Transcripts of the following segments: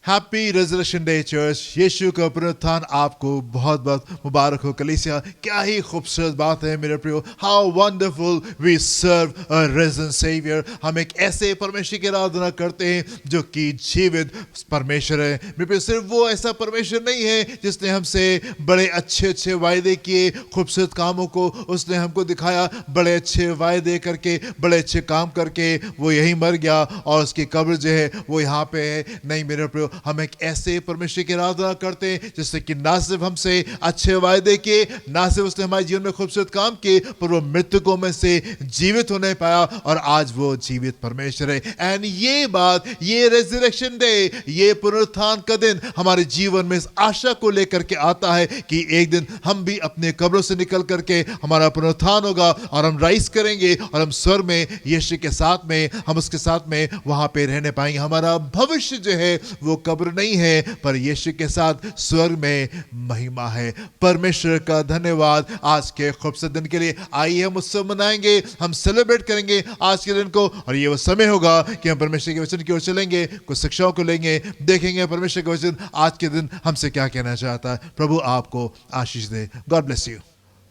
Happy resurrection day church. Yeshu का पुनरुत्थान आपको बहुत बहुत मुबारक हो कलीसिया। क्या ही खूबसूरत बात है मेरे प्रियो। How wonderful we serve a risen saviour. हम एक ऐसे परमेश्वर की आराधना करते हैं जो कि जीवित परमेश्वर है मेरे प्रियो। सिर्फ वो ऐसा परमेश्वर नहीं है जिसने हमसे बड़े अच्छे अच्छे वायदे किए, खूबसूरत कामों को उसने हमको दिखाया, बड़े अच्छे वायदे करके, बड़े अच्छे काम करके वो यहीं मर गया और उसकी कब्र जो है वो यहाँ पे है। नहीं मेरे प्रियो, हम एक ऐसे परमेश्वर की आराधना करते हैं जिससे कि ना सिर्फ हमसे अच्छे वायदे किए, ना सिर्फ उसने हमारे जीवन में खूबसूरत काम किए, पर वो मृतकों में से जीवित होने पाया और आज वो जीवित परमेश्वर है। एंड ये बात, ये रेजरेक्शन डे, ये पुनरुत्थान का दिन हमारे जीवन में इस आशा को लेकर के आता है कि एक दिन हम भी अपने कब्रों से निकल करके हमारा पुनरुत्थान होगा और हम राइज करेंगे और हम स्वर्ग में यीशु के साथ में, हम उसके साथ में वहां पे रहने पाएंगे। हमारा भविष्य जो है वो कब्र नहीं है पर यीशु के साथ स्वर्ग में महिमा है। परमेश्वर का धन्यवाद आज के खूबसूरत दिन के लिए। आइए हम उत्सव मनाएंगे, हम सेलिब्रेट करेंगे आज के दिन को और ये वो समय होगा कि हम परमेश्वर के वचन की ओर चलेंगे, कुछ शिक्षाओं को लेंगे, देखेंगे परमेश्वर का वचन आज के दिन हमसे क्या कहना चाहता है। प्रभु आपको आशीष दे। God bless you.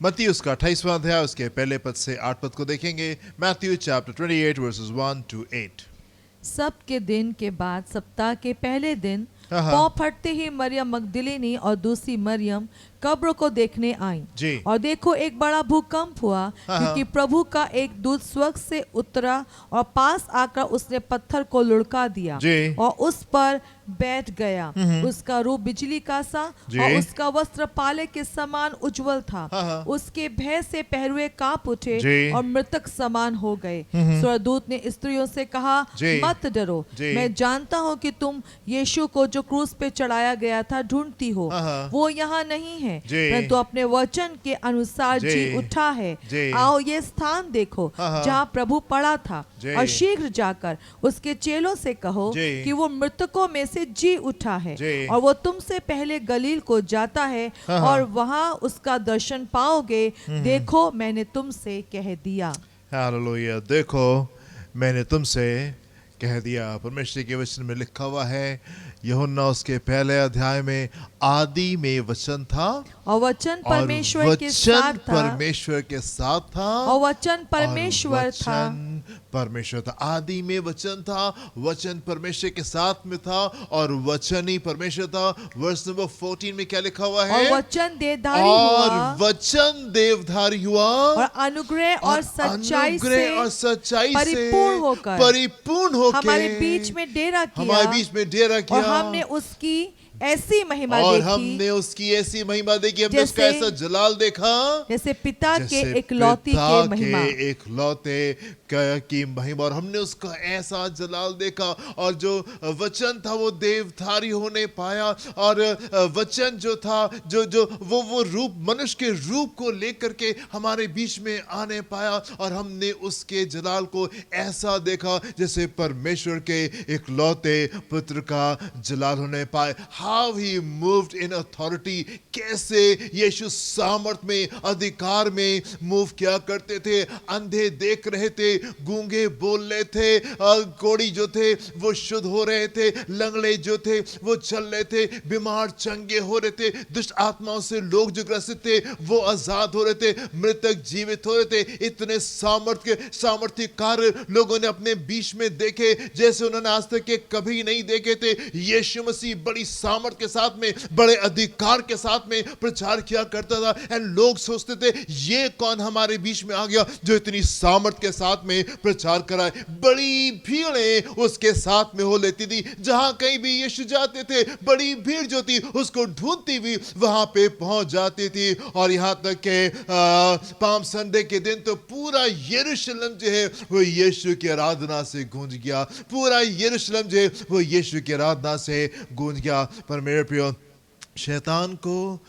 मत्ती उसका 28वां अध्याय उसके पहले पद से 8 पद को देखेंगे। Matthew chapter 28 versus 1 to 8। सब के दिन के बाद सप्ताह के पहले दिन हाँ। पौ फटते ही मरियम मगदलिनी और दूसरी मरियम कब्र को देखने आई। जी। और देखो एक बड़ा भूकंप हुआ, हाँ। क्योंकि प्रभु का एक दूत स्वर्ग से उतरा और पास आकर उसने पत्थर को लुढ़का दिया जी। और उस पर बैठ गया। उसका रूप बिजली का सा जी। और उसका वस्त्र पाले के समान उज्जवल था। हाँ। उसके भय से पहरुए कांप उठे जी। और मृतक समान हो गए। स्वर्गदूत ने स्त्रियों से कहा, जी। मत डरो, जी। मैं जानता हूँ कि तुम यीशु को जो क्रूस पे चढ़ाया गया था ढूंढती हो। हाँ। वो यहाँ नहीं है, जी। परंतु अपने वचन के अनुसार जी। जी उठा है। जी। आओ ये स्थान देखो हाँ। जहाँ प्रभु पड़ा था जी। और शीघ्र जाकर उसके चेलों से कहो जी। कि वो मृतकों में से जी उठा है जी। और वो तुमसे पहले गलील को जाता है हाँ। और वहाँ उसका दर्शन पाओगे। देखो मैंने तुमसे कह दिया। हालेलुया। देखो मैंने तुमसे कह दिया। परमेश्वर के वचन में लिखा हुआ है, यूहन्ना उसके पहले अध्याय में, आदि में वचन था और वचन और परमेश्वर के वचन साथ था परमेश्वर के साथ था और वचन परमेश्वर और था। वचन परमेश्वर था। आदि में वचन था, वचन परमेश्वर के साथ में था और वचन ही परमेश्वर था। वर्स नंबर 14 में क्या लिखा हुआ है? और वचन देवधारी और हुआ वचन देवधारी हुआ और अनुग्रह और सच्चाई से परिपूर्ण होकर हमारे बीच में डेरा किया। हमारे बीच में डेरा किया और हमने उसकी ऐसी महिमा और देखी हमने उसकी ऐसी महिमा देखी, हमने उसका जैसे- ऐसा जलाल देखा जैसे पिता के जैसे इकलौती पिता के महिमा। के इकलौते की महिमा। और हमने उसका ऐसा जलाल देखा और जो वचन था वो देवधारी होने पाया और वचन जो था, जो वो रूप, मनुष्य के रूप को लेकर के हमारे बीच में आने पाया और हमने उसके जलाल को ऐसा देखा जैसे परमेश्वर के इकलौते पुत्र का जलाल होने पाए। How he moved in authority, कैसे यीशु सामर्थ में, अधिकार में मूव किया करते थे। अंधे देख रहे थे, गूंगे बोल रहे थे, कोढ़ी जो थे वो शुद्ध हो रहे थे, लंगड़े जो थे वो चल रहे थे, बीमार चंगे हो रहे थे, दुष्ट आत्माओं से लोग जो ग्रसित थे वो आजाद हो रहे थे, मृतक जीवित हो रहे थे। इतने सामर्थ्य कार्य लोगों ने अपने बीच में देखे जैसे उन्होंने आज तक के कभी नहीं देखे थे। यीशु मसीह बड़ी सामर्थ के साथ में, बड़े अधिकार के साथ में प्रचार किया करता था एंड लोग सोचते थे ये कौन हमारे बीच में आ गया जो इतनी सामर्थ के साथ में प्रचार कराए। बड़ी भीड़ें उसके साथ में हो लेती थी, जहां कहीं भी यीशु जाते थे बड़ी भीड़ जो थी उसको ढूंढती हुई वहां पे पहुंच जाती थी। और यहां तक के पाम संडे के दिन तो पूरा यरूशलेम जो है वो यीशु की आराधना से गूंज गया। पूरा यरूशलेम जो है वो यीशु की आराधना से गूंज गया। पर मेरे प्रियो, शैतान को,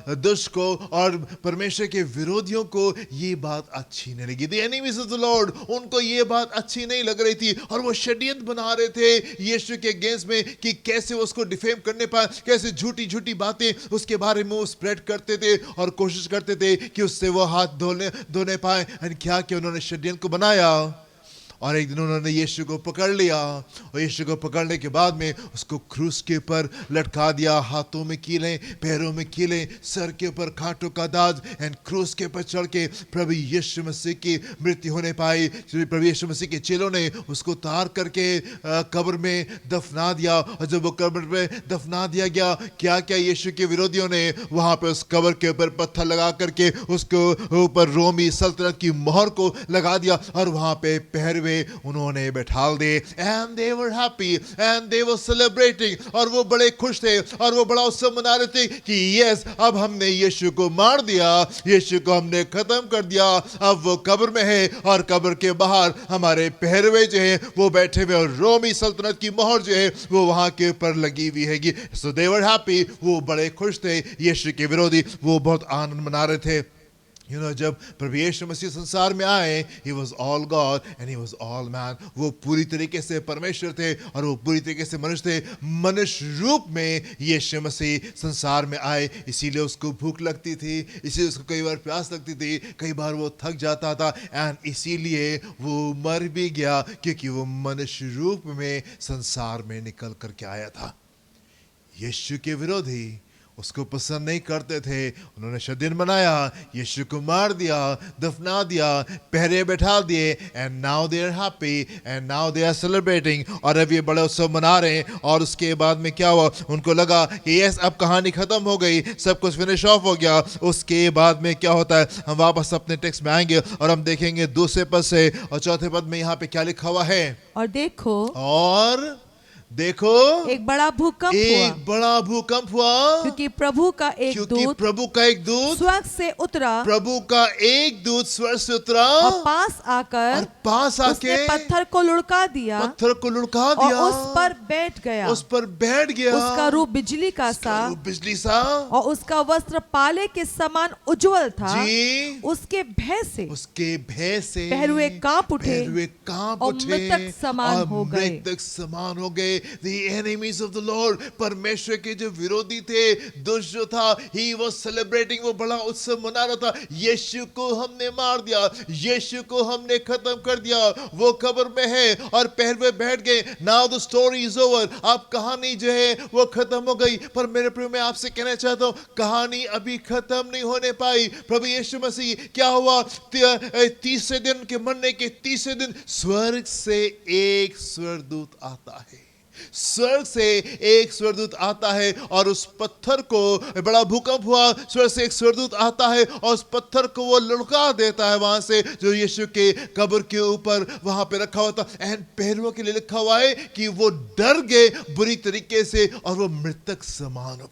दुष्ट को और परमेश्वर के विरोधियों को ये बात अच्छी नहीं लगी। The enemies of the Lord, उनको ये बात अच्छी नहीं लग रही थी और वो षड्यंत्र बना रहे थे यीशु के अगेंस्ट में कि कैसे वो उसको डिफेम करने पाए, कैसे झूठी झूठी बातें उसके बारे में वो स्प्रेड करते थे और कोशिश करते थे कि उससे वो हाथ धोने पाए। क्या उन्होंने षड्यंत्र को बनाया और एक दिन उन्होंने यीशु को पकड़ लिया और यीशु को पकड़ने के बाद में उसको क्रूस के ऊपर लटका दिया, हाथों में कीलें, पैरों में कीलें, सर के ऊपर कांटों का दाग, एंड क्रूस के ऊपर चढ़ के प्रभु यीशु मसीह की मृत्यु होने पाई। प्रभु यीशु मसीह के चेलों ने उसको उतार करके कब्र में दफना दिया, और जब वो कब्र में दफना दिया गया, क्या क्या यीशु के विरोधियों ने वहां पे उस कब्र के ऊपर पत्थर लगा करके उसके ऊपर रोमी सल्तनत की मोहर को लगा दिया और वहां पे पहरवे उन्होंने बैठा दे। And they were happy and they were celebrating, और वो बड़े खुश थे और वो बड़ा उत्सव मना रहे थे कि यस, अब हमने यीशु को मार दिया, यीशु को हमने खत्म कर दिया, अब वो कब्र में है और कब्र के बाहर हमारे पहरवे जो है वो बैठे हुए, और रोमी सल्तनत की मोहर जो है वो वहां के ऊपर लगी हुई हैगी। सो दे वर हैप्पी, वो बड़े खुश थे। यीशु के विरोधी वो बहुत आनंद मना रहे थे। जब प्रभु यीशु मसीह संसार में आए, he was all God and he was all man। वो पूरी तरीके से परमेश्वर थे और वो पूरी तरीके से मनुष्य थे। मनुष्य रूप में यीशु मसीह संसार में आए, इसीलिए उसको भूख लगती थी, इसीलिए उसको कई बार प्यास लगती थी, कई बार वो थक जाता था, एंड इसीलिए वो मर भी गया, क्योंकि वो मनुष्य रूप में संसार में निकल करके आया था। यीशु के विरोधी उसको पसंद नहीं करते थे, उन्होंने शदिन बनाया, यीशु को मार दिया, दफना दिया, पहरे बैठा दिए, and now they are happy and now they are celebrating, और अब ये बड़े उत्सव मना रहे हैं। और उसके बाद में क्या हुआ, उनको लगा कि यस, अब कहानी खत्म हो गई, सब कुछ फिनिश ऑफ हो गया। उसके बाद में क्या होता है, हम वापस अपने टेक्स्ट में आएंगे और हम देखेंगे दूसरे पद से और चौथे पद में यहाँ पे क्या लिखा हुआ है। और देखो एक बड़ा भूकंप हुआ, क्योंकि प्रभु का एक दूत स्वर्ग से उतरा, और पास आकर उसने पत्थर को लुढ़का दिया, और उस पर बैठ गया। उसका रूप बिजली सा और उसका वस्त्र पाले के समान उज्जवल था। उसके भय से पहरुए कांप उठे और मृतक समान हो गए। The enemies of the Lord, परमेश्वर के जो विरोधी थे, दुष्ट जो था, he was celebrating, वो बड़ा उत्सव मना रहा था। यीशु को हमने मार दिया, यीशु को हमने खत्म कर दिया, वो कब्र में है और पहरवे बैठ गए। Now the story is over, अब कहानी जो है वो खत्म हो गई। पर मेरे प्रिय, मैं आपसे कहना चाहता हूँ, कहानी अभी खत्म नहीं होने पाई। प्रभु यीशु मसीह क्या हुआ, तीसरे दिन के मरने के तीसरे दिन स्वर्ग से एक स्वर्गदूत आता है, स्वर्ग से एक स्वर्गदूत आता है, और उस पत्थर को, बड़ा भूकंप हुआ, स्वर्ग से एक स्वर्गदूत आता है और उस पत्थर को वो लुढ़का देता है वहां से, जो यीशु के कब्र के ऊपर वहां पे रखा हुआ था। एंड पैरों के लिए लिखा हुआ है कि वो डर गए बुरी तरीके से, और वो मृतक समान हो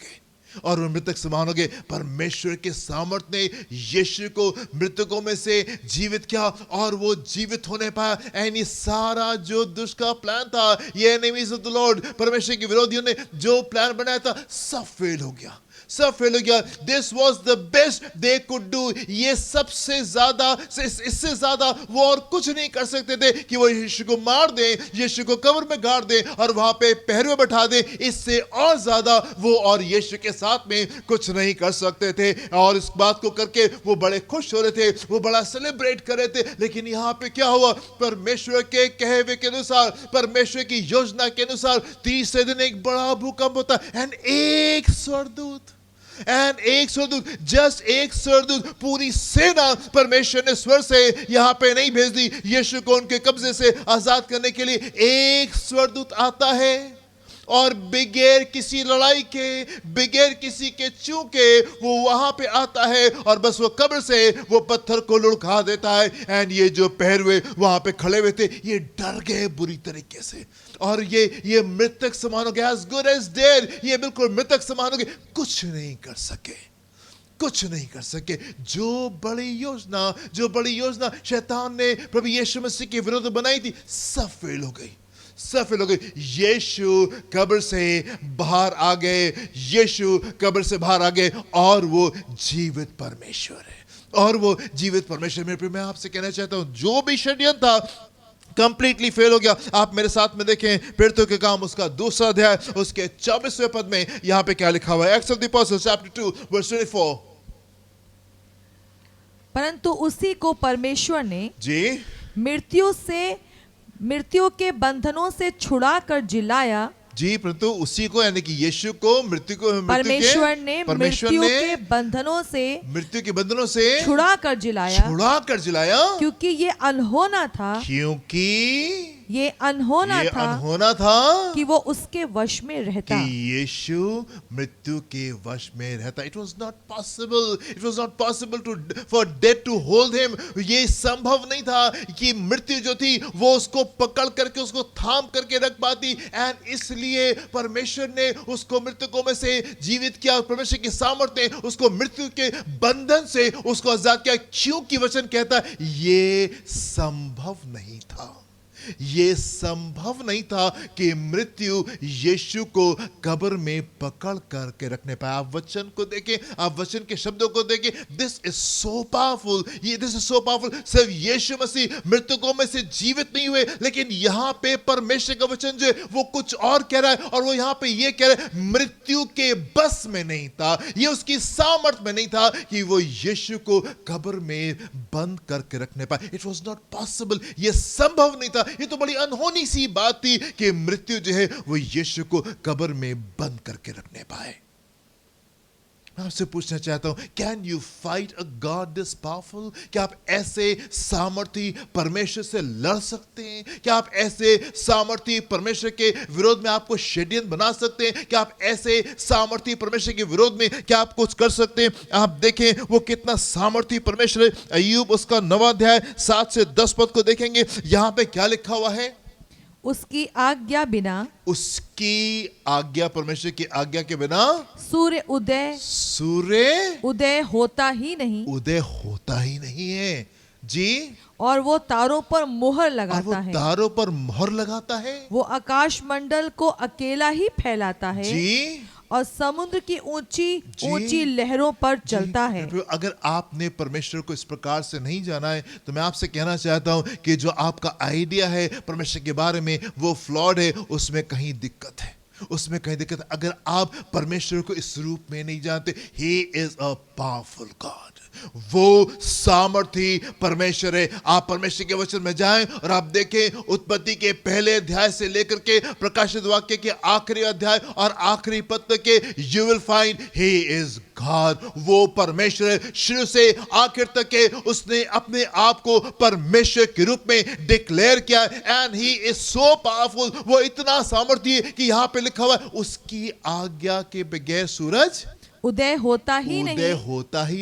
गए, परमेश्वर के सामर्थ ने यीशु को मृतकों में से जीवित किया, और वो जीवित होने पाया। एंड ये सारा जो दुष्ट का प्लान था, ये एनिमीज ऑफ द लॉर्ड, परमेश्वर के विरोधियों ने जो प्लान बनाया था, सब फेल हो गया। This was the best they could do. ये सबसे ज्यादा, इससे ज्यादा वो और कुछ नहीं कर सकते थे कि वो यीशु को मार दें, यीशु को कब्र में गाड़ दें और वहां पे पहरे बैठा दें। इससे और ज्यादा वो और यीशु के साथ में कुछ नहीं कर सकते थे, और इस बात को करके वो बड़े खुश हो रहे थे, वो बड़ा सेलिब्रेट कर रहे थे। लेकिन यहाँ पे क्या हुआ, परमेश्वर के कहे हुए के अनुसार, परमेश्वर की योजना के अनुसार, तीसरे दिन एक बड़ा भूकंप होता है, एंड एक स्वर्गदूत, जस्ट एक स्वर्गदूत, पूरी सेना परमेश्वर ने स्वर्ग से यहां पे नहीं भेज दी यीशु को उनके कब्जे से आजाद करने के लिए। एक स्वर्गदूत आता है और बगैर किसी लड़ाई के, बगैर किसी के चूके वो वहां पे आता है और बस वो कब्र से वो पत्थर को लुढ़का देता है। एंड ये जो पहरुए वहां पे खड़े हुए थे, ये डर गए बुरी तरीके से, और ये मृतक समान हो गया, as good as dead, ये बिल्कुल मृतक समान हो गए, कुछ नहीं कर सके। जो बड़ी योजना शैतान ने प्रभु यीशु मसीह के विरुद्ध बनाई थी, सब फेल हो गई। यीशु कब्र से बाहर आ गए, और वो जीवित परमेश्वर है, मेरे प्रिय, मैं आपसे कहना चाहता हूं, जो भी षड्यंत्र था कंप्लीटली फेल हो गया। आप मेरे साथ में देखें प्रेरितों के काम उसका 2 अध्याय उसके 24वें पद में यहां पे क्या लिखा हुआ है। Acts of the Apostles chapter 2 verse 24। परंतु उसी को परमेश्वर ने जी मृत्यु से मृत्यु के बंधनों से छुड़ाकर जिलाया। जी, परंतु उसी को यानी कि यीशु को परमेश्वर ने मृत्यु के बंधनों से छुड़ाकर जिलाया, क्योंकि ये अनहोना था कि वो उसके वश में रहता, कि यीशु मृत्यु के वश में रहता। It was not possible for death to hold him. ये संभव नहीं था कि मृत्यु जो थी वो उसको पकड़ करके उसको थाम करके रख पाती। एंड इसलिए परमेश्वर ने उसको मृतकों में से जीवित किया। परमेश्वर की सामर्थ्य ने उसको मृत्यु के बंधन से उसको आजाद किया, क्योंकि वचन कहता है ये संभव नहीं था कि मृत्यु यीशु को कब्र में पकड़ करके रखने पाए। आप वचन को देखें, आप वचन के शब्दों को देखें। This is so powerful. सिर्फ यीशु मसीह मृतकों में से जीवित नहीं हुए, लेकिन यहां पे परमेश्वर का वचन जो है वो कुछ और कह रहा है। और वो यहां पे ये कह रहा है मृत्यु के बस में नहीं था, ये उसकी सामर्थ में नहीं था कि वो यीशु को कब्र में बंद करके रखने पाए। इट वॉज नॉट पॉसिबल, ये संभव नहीं था। ये तो बड़ी अनहोनी सी बात थी कि मृत्यु जो है वो यीशु को कब्र में बंद करके रखने पाए। मैं आपसे पूछना चाहता हूं, can you fight a God this powerful? क्या आप ऐसे सामर्थी परमेश्वर से लड़ सकते हैं? क्या आप ऐसे सामर्थी परमेश्वर के विरोध में आपको षड्यंत्र बना सकते हैं? क्या आप ऐसे सामर्थी परमेश्वर के विरोध में क्या आप कुछ कर सकते हैं? आप देखें वो कितना सामर्थी परमेश्वर है। अय्यूब उसका 9वां अध्याय 7 से 10 पद को देखेंगे। यहां पे क्या लिखा हुआ है? उसकी आज्ञा परमेश्वर की आज्ञा के बिना सूर्य उदय होता ही नहीं है। जी, और वो तारों पर मोहर लगाता है। वो आकाश मंडल को अकेला ही फैलाता है। जी, और समुद्र की ऊंची लहरों पर चलता है। अगर आपने परमेश्वर को इस प्रकार से नहीं जाना है तो मैं आपसे कहना चाहता हूं कि जो आपका आइडिया है परमेश्वर के बारे में वो फ्लॉड है, उसमें कहीं दिक्कत है। अगर आप परमेश्वर को इस रूप में नहीं जानते, ही इज अ पावरफुल गॉड, वो सामर्थी परमेश्वर है। आप परमेश्वर के वचन में जाएं और आप देखें उत्पत्ति के पहले अध्याय से लेकर के प्रकाशित वाक्य के आखिरी अध्याय और आखिरी पद तक के, you will find he is God. वो परमेश्वर है, शुरू से आखिर तक के उसने अपने आप को परमेश्वर के रूप में डिक्लेयर किया। And he is so powerful, वो इतना सामर्थी है कि यहां पे लिखा हुआ है उसकी आज्ञा के बगैर सूरज उदय होता ही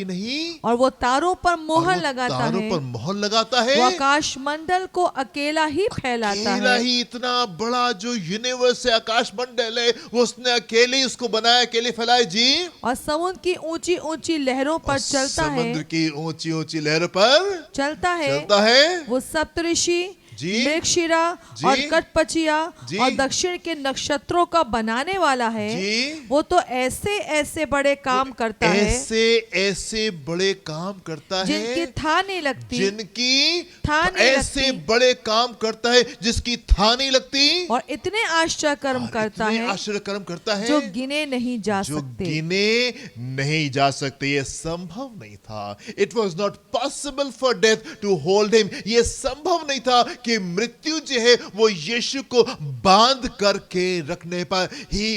नहीं, और वो तारों पर मोहर लगाता है। वो आकाश मंडल को अकेला ही फैलाता है। इतना बड़ा जो यूनिवर्स है, आकाश मंडल है, वो उसने अकेले ही उसको बनाया, अकेले फैलाया। जी, और समुद्र की ऊंची लहरों पर चलता है। समुद्र की ऊंची लहरों पर चलता है। वो सप्तऋषि, मृगशिरा और कटपचिया और दक्षिण के नक्षत्रों का बनाने वाला है। वो तो ऐसे बड़े काम करता है, ऐसे बड़े काम करता है जिनकी था नहीं लगती, जिसकी था नहीं लगती। और इतने आश्चर्य कर्म करता है जो गिने नहीं जा सकते। ये संभव नहीं था। It was not possible for death to hold him. ये संभव नहीं था कि मृत्यु जो है वो यीशु को बांध करके रखने पाए। He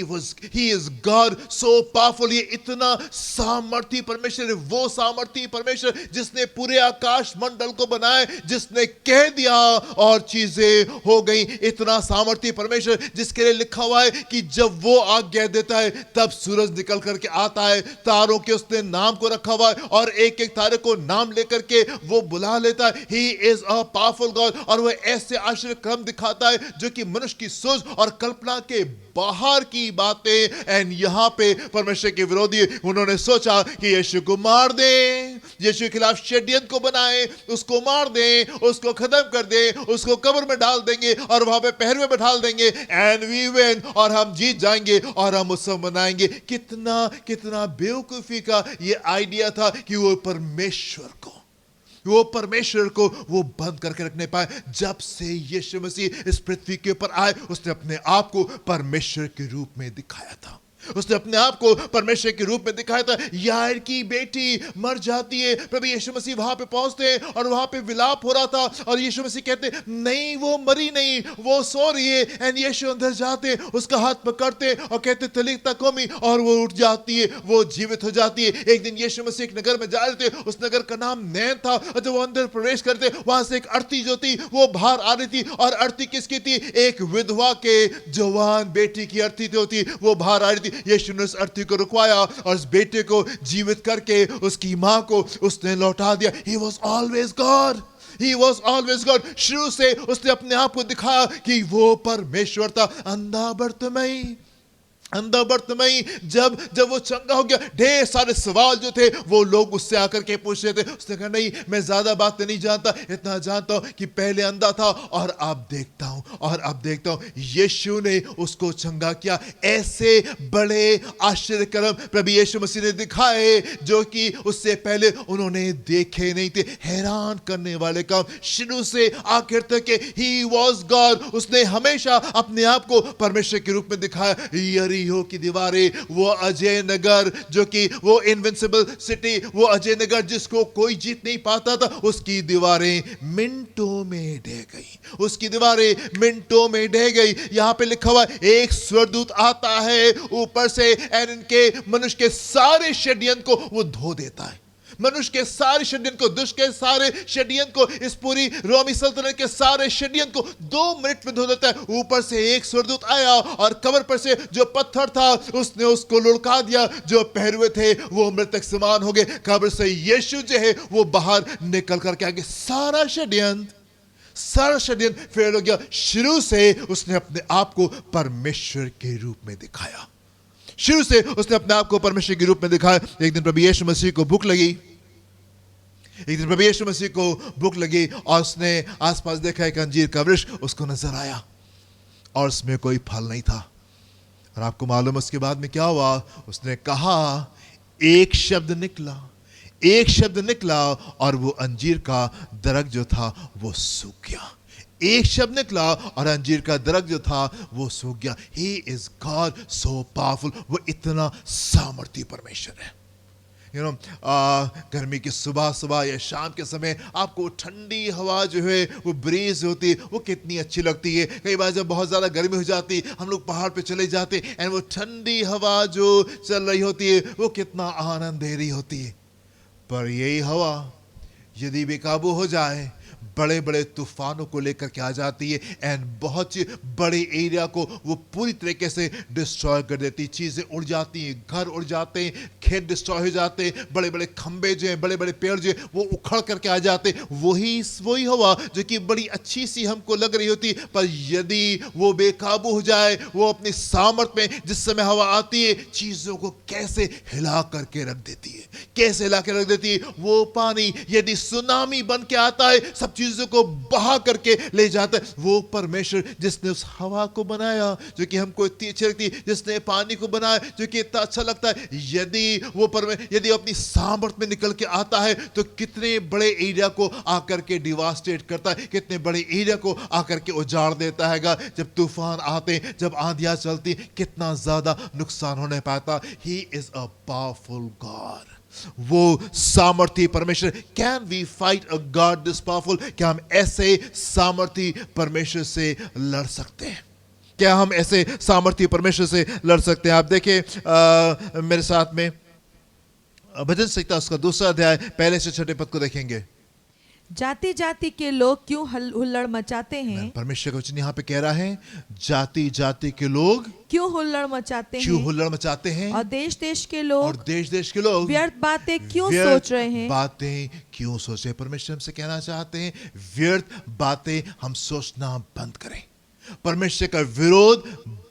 is God so powerful. ये इतना सामर्थी परमेश्वर है, वो सामर्थी परमेश्वर जिसने पूरे आकाश मंडल को बनाया, जिसने कह दिया और चीजें हो गई। इतना सामर्थी परमेश्वर जिसके लिए लिखा हुआ है कि जब वो आज्ञा देता है तब सूरज निकल करके आता है। तारों के उसने नाम को रखा हुआ है और एक एक तारे को नाम लेकर के वो बुला लेता है। ही इज अ पावरफुल गॉड। और वो ऐसे आश्चर्य क्रम दिखाता है जो कि मनुष्य की सोच और कल्पना के बाहर की बातें। एंड यहां पे परमेश्वर के विरोधी उन्होंने सोचा कि यीशु को मार दें, यीशु के खिलाफ षड्यंत्र को बनाए, उसको मार दें, उसको खत्म कर दें, उसको कब्र में डाल देंगे और वहां पे पहरवे बैठा देंगे। एंड वी विन, और हम जीत जाएंगे और हम उत्सव मनाएंगे। कितना बेवकूफी का ये आइडिया था कि वो परमेश्वर को वो बंद करके रखने पाए। जब से यीशु मसीह इस पृथ्वी के ऊपर आए उसने अपने आप को परमेश्वर के रूप में दिखाया था। उसने अपने आप को परमेश्वर के रूप में दिखाया था। याir की बेटी मर जाती है, प्रभु यीशु मसीह वहां पे पहुंचते हैं और वहां पे विलाप हो रहा था और यीशु मसीह कहते नहीं वो मरी नहीं, वो सो रही है। एंड यीशु अंदर जाते, उसका हाथ पकड़ते और कहते तलीता कोमी, और वो उठ जाती है, वो जीवित हो जाती है। एक दिन यीशु मसीह एक नगर में जा रहे थे, उस नगर का नाम नैन था, और जब वो अंदर प्रवेश करते वहां से एक अर्थी जो थी वो बाहर आ रही थी। और अर्थी किसकी थी? एक विधवा के जवान बेटी की अर्थी थी, वो बाहर आ रही थी। यीशु ने उस अर्थी को रुकवाया और उस बेटे को जीवित करके उसकी मां को उसने लौटा दिया। He was always God. He was always God. शुरू से उसने अपने आप को दिखाया कि वो परमेश्वर था। अंधा बर्तमई जब वो चंगा हो गया, ढेर सारे सवाल जो थे वो लोग उससे आकर के पूछ रहे थे। उसने कहा नहीं, मैं ज्यादा बातें नहीं जानता, इतना जानता हूं कि पहले अंधा था और अब देखता हूं। यीशु ने उसको चंगा किया। ऐसे बड़े आश्चर्य कर्म प्रभु यीशु मसीह ने दिखाए जो कि उससे पहले उन्होंने देखे नहीं थे। हैरान करने वाले काम शुरू से आखिर तक ही वॉज गॉड। उसने हमेशा अपने आप को परमेश्वर के रूप में दिखाया। यरीहो की दीवारें, वो अजय नगर जो कि वो इनविंसिबल सिटी, वो अजय नगर जिसको कोई जीत नहीं पाता था, उसकी दीवारें मिनटों में ढह गई। यहां पे लिखा हुआ एक स्वर्गदूत आता है ऊपर से और इनके मनुष्य के सारे षड्यंत्र को वो धो देता है। मनुष्य के सारे षड्यंत्र को, दुष्ट के सारे षड्यंत्र को, इस पूरी रोमी सल्तनत के सारे षड्यंत्र को 2 मिनट में धो देता है। ऊपर से एक स्वर्गदूत आया और कब्र पर से जो पत्थर था उसने उसको लुढ़का दिया। जो पहरुए थे वो मृतक समान हो गए। कब्र से यीशु जो है वो बाहर निकल करके आगे। सारा षड्यंत्र फेल हो गया। शुरू से उसने अपने आप को परमेश्वर के रूप में दिखाया। शुरू से उसने अपने आप को परमेश्वर के रूप में दिखाया। एक दिन प्रभु यीशु मसीह को भूख लगी और उसने आसपास देखा एक अंजीर का वृक्ष उसको नजर आया और उसमें कोई फल नहीं था। और आपको मालूम उसके बाद में क्या हुआ? उसने कहा, एक शब्द निकला और वो अंजीर का दरख्त जो था वो सूख गया। एक शब्द निकला और अंजीर का दरख्त जो था वो सूख गया। He is God so powerful. वो इतना सामर्थी परमेश्वर है। गर्मी की सुबह या शाम के समय आपको ठंडी हवा जो है वो ब्रीज होती है, वो कितनी अच्छी लगती है। कई बार जब बहुत ज्यादा गर्मी हो जाती हम लोग पहाड़ पे चले जाते एंड वो ठंडी हवा जो चल रही होती है वो कितना आनंद दे रही होती है। पर यही हवा यदि बेकाबू हो जाए, बड़े बड़े तूफानों को लेकर के आ जाती है एंड बहुत बड़े एरिया को वो पूरी तरीके से डिस्ट्रॉय कर देती। चीजें उड़ जाती हैं, घर उड़ जाते हैं, खेत डिस्ट्रॉय हो जाते हैं, बड़े बड़े खंबे जो हैं, बड़े बड़े पेड़ जो हैं वो उखड़ करके आ जाते। वही हवा जो कि बड़ी अच्छी सी हमको लग रही होती, पर यदि वो बेकाबू हो जाए, वो अपनी सामर्थ में जिस समय हवा आती है चीजों को कैसे हिला करके रख देती है। वो पानी यदि सुनामी बन के आता है, सब चीजों को बहा करके ले जाता है। वो परमेश्वर जिसने उस हवा को बनाया जो कि हमको इतनी अच्छी लगती है, जिसने पानी को बनाया जो कि इतना अच्छा लगता है, यदि अपनी सामर्थ में निकल के आता है तो कितने बड़े एरिया को आकर के डिवास्टेट करता है, कितने बड़े एरिया को आकर के उजाड़ देता है। जब तूफान आते, जब आंधियां चलती, कितना ज्यादा नुकसान होने पाता। He is a powerful God. वो सामर्थी परमेश्वर। Can we fight a God this powerful? क्या हम ऐसे सामर्थी परमेश्वर से लड़ सकते हैं? क्या हम ऐसे सामर्थी परमेश्वर से लड़ सकते हैं? आप देखें मेरे साथ में भजन संहिता उसका 2 अध्याय पहले से 6 पद को देखेंगे। जाति जाति के लोग क्यों हुल्लड़ मचाते हैं? परमेश्वर का वचन यहाँ पे कह रहा है, जाति जाति के लोग क्यों हुल्लड़ मचाते हैं और देश देश के लोग व्यर्थ बातें क्यों सोच रहे हैं? परमेश्वर हमसे कहना चाहते हैं, व्यर्थ बातें हम सोचना बंद करें, परमेश्वर का विरोध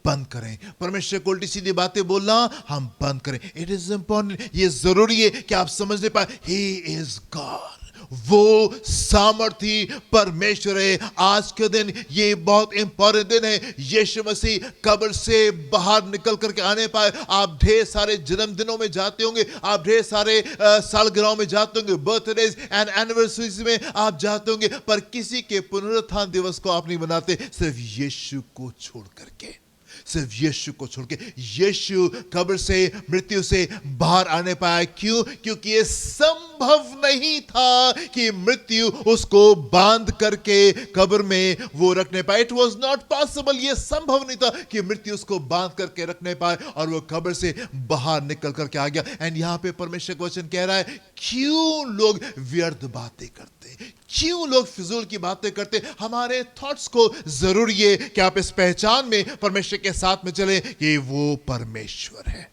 बंद करें, परमेश्वर को उल्टी सीधी बातें बोलना हम बंद करें। इट इज इंपॉर्टेंट, ये जरूरी है कि आप समझ पाए, ही इज गॉड। वो सामर्थी परमेश्वर है। आज के दिन ये बहुत इंपॉर्टेंट दिन है। यीशु मसीह कब्र से बाहर निकल करके आने पाए। आप ढेर सारे जन्मदिनों में जाते होंगे, आप ढेर सारे सालगिरहों में जाते होंगे, बर्थडेज एंड एनिवर्सरीज में आप जाते होंगे, पर किसी के पुनरुत्थान दिवस को आप नहीं मनाते, सिर्फ यीशु को छोड़ करके। सिर्फ यीशु को छोड़ के। यीशु कब्र से, मृत्यु से बाहर आने पाया। क्यों? क्योंकि ये संभव नहीं था कि मृत्यु उसको बांध करके कब्र में वो रखने पाए। इट वॉज नॉट पॉसिबल, ये संभव नहीं था कि मृत्यु उसको बांध करके रखने पाए, और वो कब्र से बाहर निकल करके आ गया। एंड यहां पे परमेश्वर का वचन कह रहा है, क्यों लोग व्यर्थ बातें करते, क्यों लोग फिजूल की बातें करते। हमारे थॉट्स को जरूरी है कि आप इस पहचान में परमेश्वर के साथ में चले कि वो परमेश्वर है,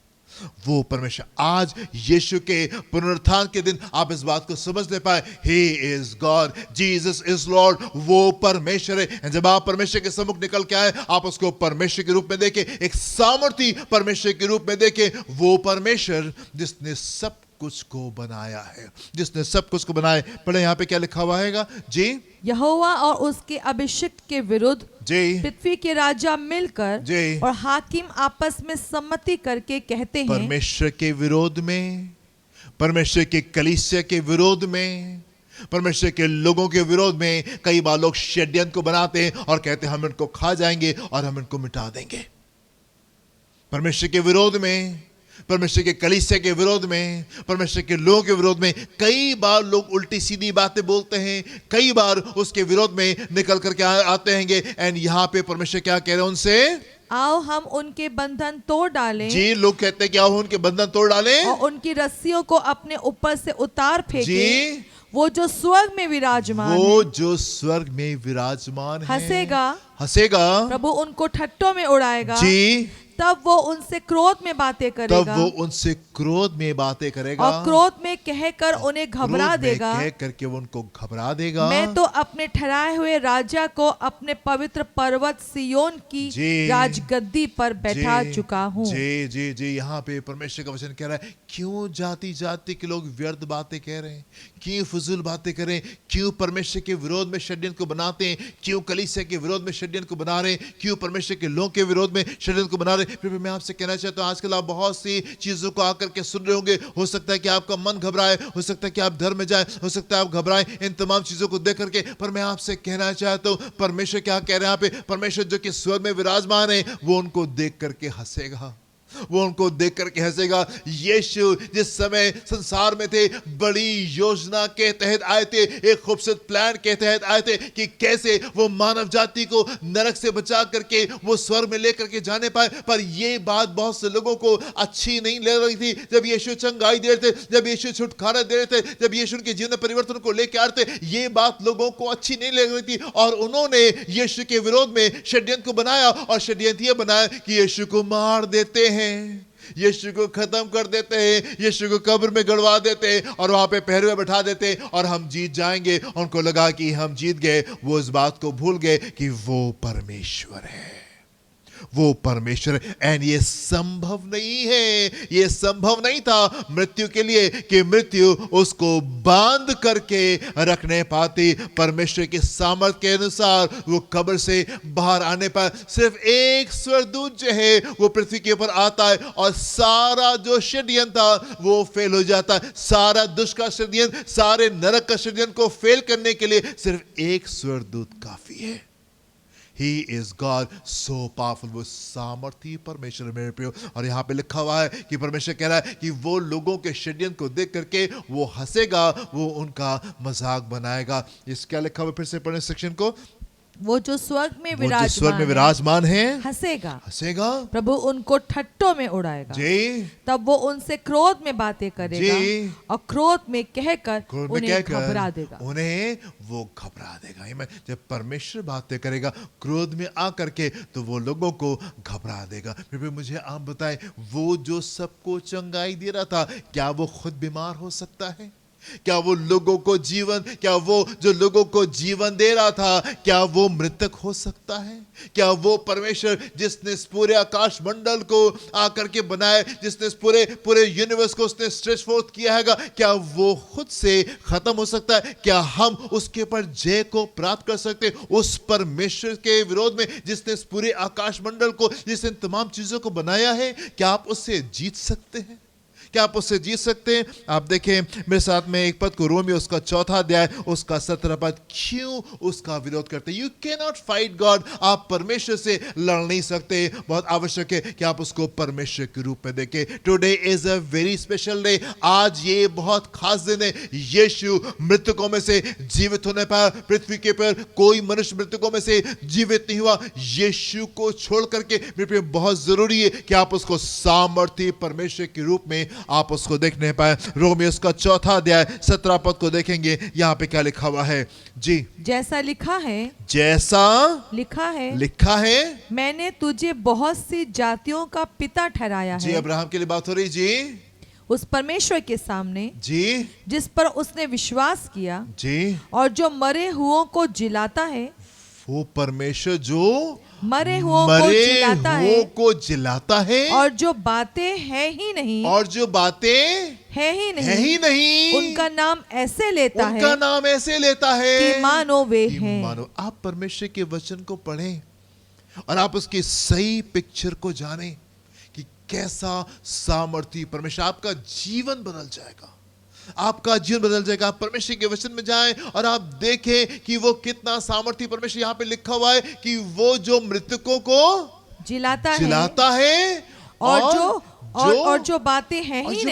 वो परमेश्वर। आज यीशु के पुनरुत्थान के दिन आप इस बात को समझ ले पाए, he is God, Jesus is Lord, वो परमेश्वर है। जब आप परमेश्वर के सम्मुख निकल के आए, आप उसको परमेश्वर के रूप में देखें, एक सामर्थी परमेश्वर के रूप में देखें। वो परमेश्वर जिसने सब कुछ को बनाया है, जिसने सब कुछ को बनाया। पढ़े यहाँ पे क्या लिखा हुआ है जी? यहोवा और उसके अभिषिक्त के विरुद्ध जी पृथ्वी के राजा मिलकर जी और हाकिम आपस में सम्मति करके कहते हैं, परमेश्वर के विरोध में, परमेश्वर के कलीसिया के विरोध में, परमेश्वर के लोगों के विरोध में कई बार लोग षड्यंत्र को बनाते हैं और कहते हैं हम इनको खा जाएंगे और हम इनको मिटा देंगे। परमेश्वर के विरोध में, परमेश्वर के कलीसिया के विरोध में, परमेश्वर के लोगों के विरोध में कई बार लोग उल्टी सीधी बातें बोलते हैं, कई बार उसके विरोध में निकल करके आते हैं। एंड यहाँ पे परमेश्वर क्या कह रहे हैं उनसे? आओ हम उनके बंधन तोड़ डालें। जी, लोग कहते हैं कि आओ उनके बंधन तोड़ डालें और उनकी रस्सियों को अपने ऊपर से उतार फेंके। जी, वो जो स्वर्ग में विराजमान वो है, जो स्वर्ग में विराजमान है, हंसेगा, प्रभु उनको ठट्टों में उड़ाएगा। जी, तब वो उनसे क्रोध में बातें करेगा, तब वो उनसे क्रोध में बातें करेगा और क्रोध में कहकर उन्हें घबरा देगा, कह करके वो उनको घबरा देगा। मैं तो अपने ठहराए हुए राजा को अपने पवित्र पर्वत सियोन की राजगद्दी पर बैठा चुका हूँ। जी जी जी, यहाँ पे परमेश्वर का वचन कह रहा है, क्यों जाति जाति के लोग व्यर्थ बातें कह रहे हैं, क्यों फजूल बातें करें, क्यों परमेश्वर के विरोध में षड्यंत्र को बनाते हैं, क्यों कलीसिया के विरोध में षड्यंत्र को बना रहे हैं, क्यों परमेश्वर के लोगों के विरोध में षड्यंत्र को बना रहे हैं। फिर मैं आपसे कहना चाहता हूं, आजकल आप बहुत सी चीजों को आकर के सुन रहे होंगे। हो सकता है कि आपका मन घबराए, हो सकता है कि आप धर्म में जाए, हो सकता है आप घबराएं इन तमाम चीजों को देख करके। पर मैं आपसे कहना चाहता हूं, परमेश्वर क्या कह रहे हैं यहाँ पे? परमेश्वर जो कि स्वर्ग में विराजमान है, वो उनको देख करके हंसेगा, वो उनको देख करके हंसेगा। यीशु जिस समय संसार में थे, बड़ी योजना के तहत आए थे, एक खूबसूरत प्लान के तहत आए थे कि कैसे वो मानव जाति को नरक से बचा करके वो स्वर्ग में लेकर के जाने पाए। पर ये बात बहुत से लोगों को अच्छी नहीं लग रही थी। जब यीशु चंगाई दे रहे थे, जब यीशु छुटकारा दे रहे थे, जब यीशु उनके जीवन परिवर्तन को लेकर आ रहे थे, ये बात लोगों को अच्छी नहीं लग रही थी। और उन्होंने यीशु के विरोध में षड्यंत्र को बनाया, और षड्यंत्र ये बनाया कि यीशु को मार देते हैं, यीशु को खत्म कर देते हैं, यीशु को कब्र में गड़वा देते हैं और वहां पे पहरे बैठा देते हैं और हम जीत जाएंगे। उनको लगा कि हम जीत गए, वो इस बात को भूल गए कि वो परमेश्वर है, वो परमेश्वर। एंड ये संभव नहीं है, ये संभव नहीं था मृत्यु के लिए कि मृत्यु उसको बांध करके रखने पाती। परमेश्वर के सामर्थ्य के अनुसार वो कब्र से बाहर आने पर सिर्फ एक स्वर्गदूत जो है वो पृथ्वी के ऊपर आता है और सारा जो षड्यंत्र था वो फेल हो जाता है। सारा दुष्ट का षड्यंत्र, सारे नरक का षड्यंत्र को फेल करने के लिए सिर्फ एक स्वर्गदूत काफी है। He is God, so powerful, वो सामर्थी परमेश्वर मेरे प्रियो। और यहाँ पे लिखा हुआ है कि परमेश्वर कह रहा है कि वो लोगों के षड्यंत्र को देख करके वो हंसेगा, वो उनका मजाक बनाएगा। इस क्या लिखा हुआ, फिर से पढ़ें सेक्शन को। वो जो स्वर्ग में विराजमान है, हंसेगा, प्रभु उनको ठट्टों में उड़ाएगा। जी, तब वो उनसे क्रोध में बातें करेगा और क्रोध में कहकर उन्हें घबरा देगा, उन्हें वो घबरा देगा। जब परमेश्वर बातें करेगा क्रोध में आकर के, तो वो लोगों को घबरा देगा। फिर मुझे आप बताएं, वो जो सबको चंगाई दे रहा था, क्या वो खुद बीमार हो सकता है? क्या वो लोगों को जीवन, क्या वो जो लोगों को जीवन दे रहा था, क्या वो मृतक हो सकता है? क्या वो परमेश्वर जिसने इस पूरे आकाश मंडल को आकर के बनाया, जिसने इस पूरे यूनिवर्स को उसने स्ट्रेच फोर्थ किया है, क्या वो खुद से खत्म हो सकता है? क्या हम उसके ऊपर जय को प्राप्त कर सकते हैं? उस परमेश्वर के विरोध में जिसने इस पूरे आकाश मंडल को, जिसने तमाम चीजों को बनाया है, क्या आप उससे जीत सकते हैं? क्या आप उससे जीत सकते हैं? आप देखें मेरे साथ में एक पद को, रोमियो उसका 4 अध्याय उसका 17 पद। क्यों उसका विरोध करते? You can not fight God. आप परमेश्वर से लड़ नहीं सकते। बहुत आवश्यक है कि आप उसको परमेश्वर के रूप में देखें। Today is a very special day. आज ये बहुत खास दिन है। यीशु मृतकों में से जीवित होने पर, पृथ्वी के पर कोई मनुष्य मृतकों में से जीवित नहीं हुआ। यीशु को छोड़ करके मेरे पे बहुत जरूरी है कि आप उसको सामर्थी परमेश्वर के रूप में आप उसको देखने पाए। रोमियो उसका 4 अध्याय 17 पद को देखेंगे। यहां पे क्या लिखा हुआ है जी? जैसा लिखा है, जैसा लिखा है, मैंने तुझे बहुत सी जातियों का पिता ठहराया जी। है। अब्राहम के लिए बात हो रही जी, उस परमेश्वर के सामने जी, जिस पर उसने विश्वास किया जी, और जो मरे हुओं को जिलाता है। वो परमेश्वर जो मरे हुओं को जिलाता है और जो बातें है ही नहीं, है ही नहीं, उनका नाम ऐसे लेता है कि मानो वे हैं। मानो आप परमेश्वर के वचन को पढ़ें और आप उसकी सही पिक्चर को जानें कि कैसा सामर्थी परमेश्वर। आपका जीवन बदल जाएगा, आपका जीवन बदल जाएगा। आप परमेश्वर के वचन में जाएं और आप देखें कि वो कितना सामर्थी परमेश्वर। यहाँ पे लिखा हुआ है कि वो जो मृतकों को जिलाता है और जो बातें हैं ही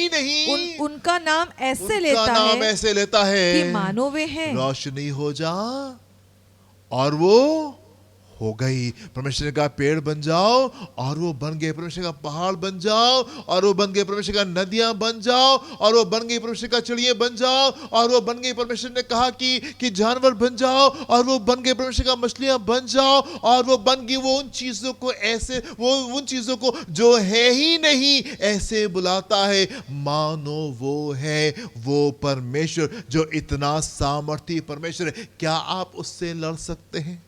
नहीं, उनका नाम ऐसे लेता है कि मानो वे हैं। रोशनी हो जा और वो हो गई। परमेश्वर का पेड़ बन जाओ और वो बन गए। परमेश्वर का पहाड़ बन जाओ और वो बन गए। परमेश्वर का नदियां बन जाओ और वो बन गई। परमेश्वर का चिड़िया बन जाओ और वो बन गई। परमेश्वर ने कहा कि जानवर बन जाओ और वो बन गए। परमेश्वर का मछलियां बन जाओ और वो बन गई। वो उन चीजों को ऐसे, वो उन चीजों को जो है ही नहीं ऐसे बुलाता है मानो वो है। वो परमेश्वर जो इतना सामर्थी परमेश्वर है, क्या आप उससे लड़ सकते हैं?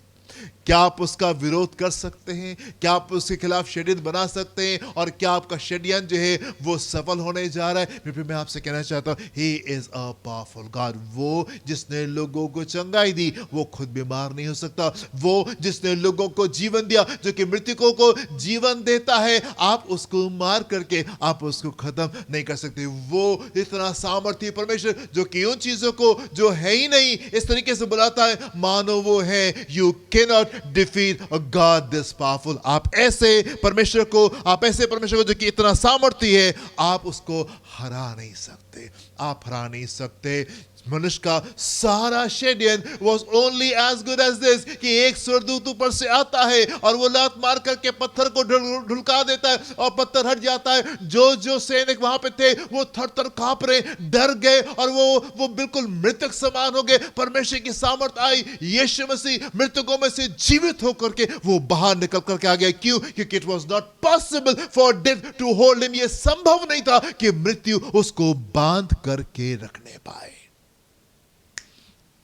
क्या आप उसका विरोध कर सकते हैं? क्या आप उसके खिलाफ षड्यंत्र बना सकते हैं? और क्या आपका षड्यंत्र जो है वो सफल होने जा रहा है? फिर मैं आपसे कहना चाहता हूं, ही इज अ पावरफुल गॉड। वो जिसने लोगों को चंगाई दी वो खुद बीमार नहीं हो सकता। वो जिसने लोगों को जीवन दिया, जो कि मृतकों को जीवन देता है, आप उसको मार करके आप उसको खत्म नहीं कर सकते। वो इतना सामर्थी परमेश्वर जो कि उन चीजों को जो है ही नहीं इस तरीके से बुलाता है मानो वो है। You can not defeat a God this powerful। आप ऐसे परमेश्वर को जो कि इतना सामर्थी है, आप उसको हरा नहीं सकते। आप हरा नहीं सकते। मनुष्य का सारा षड्यंत्र was only as good as this कि एक स्वर्गदूत ऊपर से आता है और वो लात मार करके पत्थर को ढुलका देता है और पत्थर हट जाता है। जो सैनिक वहां पे थे वो थर-थर कांप रहे, डर गए और वो बिल्कुल मृतक समान हो गए। परमेश्वर की सामर्थ आई, यीशु मसीह मृतकों में से जीवित होकर के वो बाहर निकल करके आ गया। क्यों? क्योंकि it was not possible for death to hold him. ये संभव नहीं था कि मृत्यु उसको बांध करके रखने पाए।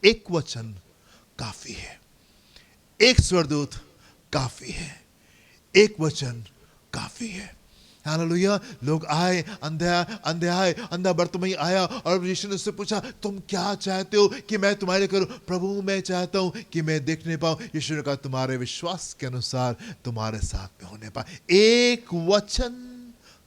एक वचन काफी है, एक स्वर्गदूत काफी है, एक वचन काफी है। हालेलुया। लोग आए, अंधा बर्तिमाई आया और यीशु ने उससे पूछा, तुम क्या चाहते हो कि मैं तुम्हारे करूं? प्रभु मैं चाहता हूं कि मैं देखने पाऊं। यीशु ने कहा, तुम्हारे विश्वास के अनुसार तुम्हारे साथ में होने पाए। एक वचन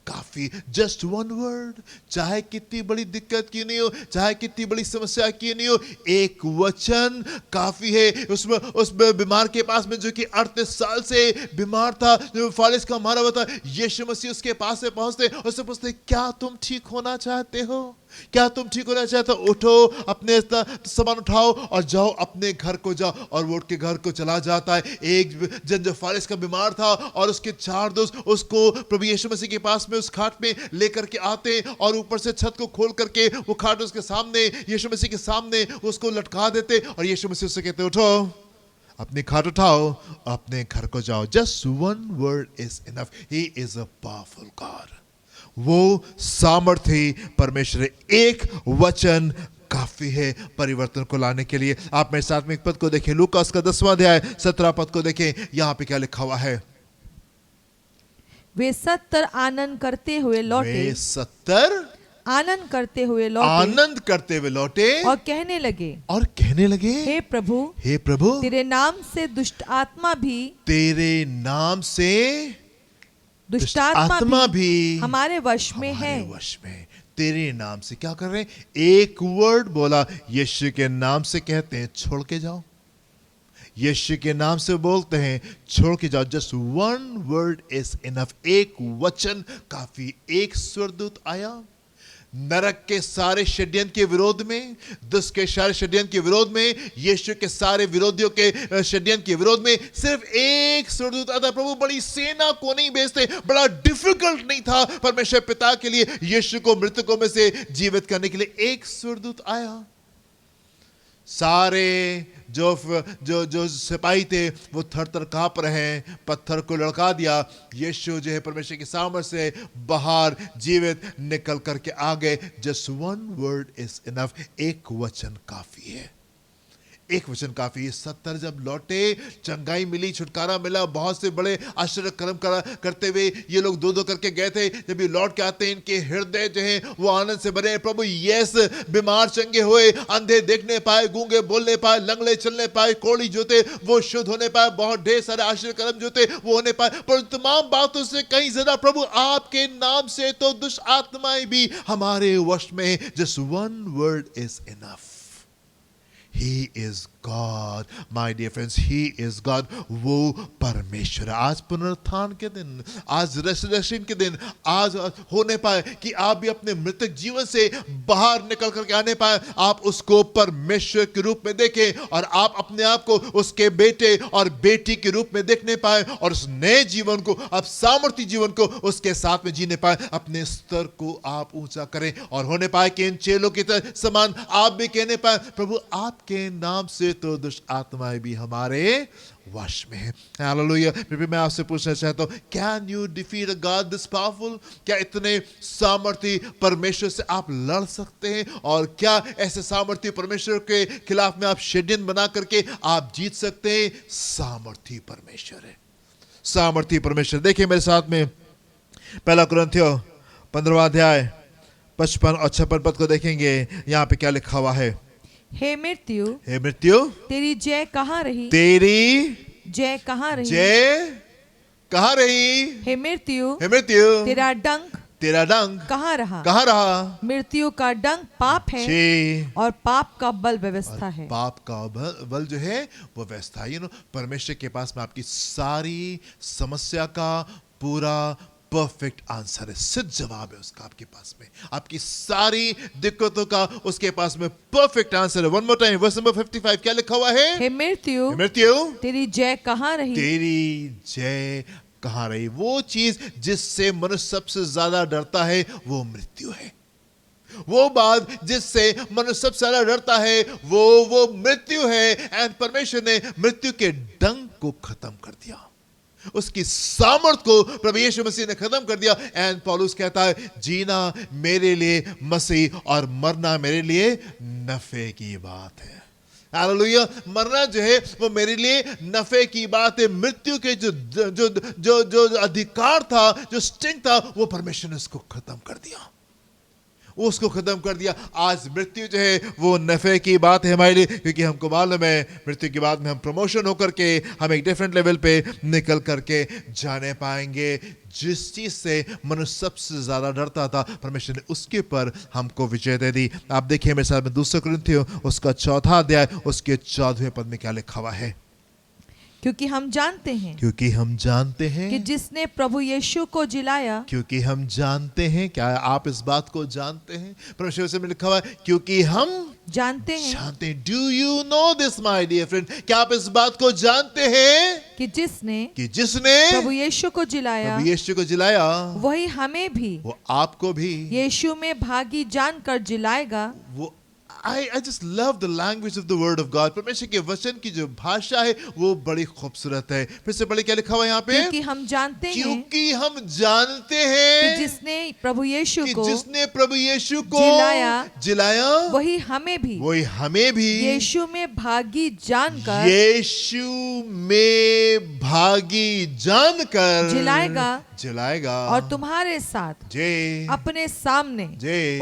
काफी। Just one word. चाहे कितनी बड़ी दिक्कत क्यों नहीं हो, चाहे कितनी बड़ी समस्या क्यों नहीं हो, एक वचन काफी है। उस बीमार के पास में जो कि 38 साल से बीमार था, जो फालिस का मारा हुआ था, यीशु मसीह उसके पास से पहुंचते, उससे पूछते, क्या तुम ठीक होना चाहते हो? क्या तुम ठीक होना चाहते हो? उठो, अपने सामान उठाओ और जाओ, अपने घर को जाओ। और वो उठ के घर को चला जाता है। एक जन जो फालिस का बीमार था और उसके 4 दोस्त उसको प्रभु यीशु मसीह के पास में उस खाट में लेकर के आते और ऊपर से छत को खोल करके वो खाट उसके सामने, यीशु मसीह के सामने उसको लटका देते और यीशु मसीह उससे कहते, उठो, अपनी खाट उठाओ, अपने घर को जाओ। Just one word is enough. He is a powerful God. वो सामर्थी परमेश्वर। एक वचन काफी है परिवर्तन को लाने के लिए। आप मेरे साथ में एक पद को देखें, लूका उसका 10वां अध्याय 17 पद को देखें। यहां पे क्या लिखा हुआ है? वे 70 आनंद करते हुए लौटे। वे 70 आनंद करते हुए लौटे और कहने लगे, हे प्रभु, तेरे नाम से दुष्ट आत्मा भी दुष्ट आत्मा आत्मा भी हमारे वश में है। हमारे वश में। तेरे नाम से क्या कर रहे हैं? एक वर्ड बोला, यीशु के नाम से कहते हैं छोड़ के जाओ। यीशु के नाम से बोलते हैं छोड़ के जाओ। Just one word is enough. एक वचन काफी। एक स्वर्गदूत आया नरक के सारे षड्यंत्र के विरोध में, दुष्ट के सारे षड्यंत्र के विरोध में, यीशु के सारे विरोधियों के षड्यंत्र के विरोध में सिर्फ एक स्वर्गदूत आता। प्रभु बड़ी सेना को नहीं भेजते, बड़ा डिफिकल्ट नहीं था परमेश्वर पिता के लिए यीशु को मृतकों में से जीवित करने के लिए। एक स्वर्गदूत आया। सारे जो सिपाही थे वो थर थर कांप रहे हैं। पत्थर को लड़का दिया। यीशु जो है परमेश्वर के सामने से बाहर जीवित निकल करके आ गए। Just one word is enough. एक वचन काफी है। एक वचन काफी है। 70 जब लौटे, चंगाई मिली, छुटकारा मिला, बहुत से बड़े आश्चर्य कर्म करते हुए ये लोग दो करके गए थे। जब ये लौट के आते हैं, इनके हृदय जो है वो आनंद से भरे। प्रभु यस, बीमार चंगे हुए, अंधे देखने पाए, गूंगे बोलने पाए, लंगड़े चलने पाए, कोढ़ी जो थे वो शुद्ध होने पाए, बहुत ढेर सारे आश्चर्य कर्म जो थे वो होने पाए। पर तमाम बातों से कहीं ज्यादा प्रभु आपके नाम से तो दुष्ट आत्माएं भी हमारे वश में। Just one word is enough. He is God, my dear friends. He is God. वो परमेश्वर। आज पुनरुत्थान के दिन, आज रेsurrection के दिन, आज होने पाए कि आप भी अपने मृतक जीवन से बाहर निकल करके आने पाए। आप उसको परमेश्वर के रूप में देखें और आप अपने आप को उसके बेटे और बेटी के रूप में देखने पाए और उस नए जीवन को, अब सामर्थ्य जीवन को उसके साथ में जीने पाए। अपने स्तर को आप ऊंचा करें और होने पाए कि इन चेलों की तरह समान आप भी कहने पाए प्रभु आपके नाम से तो दुष्ट आत्माएं भी हमारे वश में है। हालेलुया। फिर भी मैं आपसे पूछना चाहता हूं, can you defeat a God this powerful? क्या इतने सामर्थ्य परमेश्वर से आप लड़ सकते हैं? और क्या ऐसे सामर्थ्य परमेश्वर के खिलाफ में आप षड्यंत्र बना करके आप जीत सकते हैं? सामर्थ्य परमेश्वर है। सामर्थ्य परमेश्वर। देखिए मेरे साथ में पहला कुरिन्थियों 15वां अध्याय 55 और 56 पद को देखेंगे। यहाँ पे क्या लिखा हुआ है? हे मृत्यु, हे मृत्यु, तेरी जय कहाँ रही? तेरी जय कहाँ रही? जय कहाँ रही? हे मृत्यु, हे मृत्यु, तेरा डंक, तेरा डंक कहाँ रहा? कहाँ रहा? मृत्यु का डंक पाप है और पाप का बल व्यवस्था है। पाप का बल जो है वो व्यवस्था। परमेश्वर के पास में आपकी सारी समस्या का पूरा परफेक्ट आंसर है। सिद्ध जवाब है उसका आपके पास में। आपकी सारी दिक्कतों का उसके पास में परफेक्ट आंसर है। One more time, verse number 55 क्या लिखा हुआ है? हे मृत्यु, मृत्यु, तेरी जय कहाँ रही? तेरी जय कहाँ रही? वो चीज जिससे मनुष्य सबसे ज्यादा डरता है वो मृत्यु है। वो बात जिससे मनुष्य सबसे ज्यादा डरता है वो मृत्यु है। एंड परमेश्वर ने मृत्यु के डंक को खत्म कर दिया। उसकी सामर्थ को प्रभु यीशु मसीह ने खत्म कर दिया। एंड पौलुस कहता है जीना मेरे लिए मसीह और मरना मेरे लिए नफे की बात है। हालेलुया। मरना जो है वो मेरे लिए नफे की बात है। मृत्यु के जो अधिकार था, जो स्टिंग था, वो परमेश्वर ने उसको खत्म कर दिया। उसको खत्म कर दिया। आज मृत्यु जो है वो नफे की बात है हमारे लिए, क्योंकि हमको मालूम है मृत्यु के बाद में हम प्रमोशन होकर के हम एक डिफरेंट लेवल पे निकल करके जाने पाएंगे। जिस चीज से मनुष्य सबसे ज्यादा डरता था परमेश्वर ने उसके पर हमको विजय दे दी। आप देखिए मेरे साथ में 2 कुरिन्थियों उसका 4वां अध्याय उसके 14वें पद में क्या लिखा हुआ है? क्योंकि हम जानते हैं, क्योंकि हम जानते हैं कि जिसने प्रभु यीशु को जिलाया। क्योंकि हम जानते हैं। क्या आप इस बात को जानते हैं? परमेश्वर से लिखा हुआ है क्योंकि हम जानते हैं। Do you know this my dear friend? क्या आप इस बात को जानते हैं कि जिसने प्रभु यीशु को जिलाया वही हमें भी, वो आपको भी यीशु में भागी जानकर जिलाएगा। वो I just love the language of the word of God. परमेश्वर के वचन की जो भाषा है वो बड़ी खूबसूरत है। फिर से बड़े क्या लिखा हुआ है यहाँ पे? क्योंकि हम जानते हैं कि जिसने प्रभु यीशु को जिलाया वही हमें भी यीशु में भागी जानकर भागी जानकर जिलाएगा और तुम्हारे साथ जे अपने सामने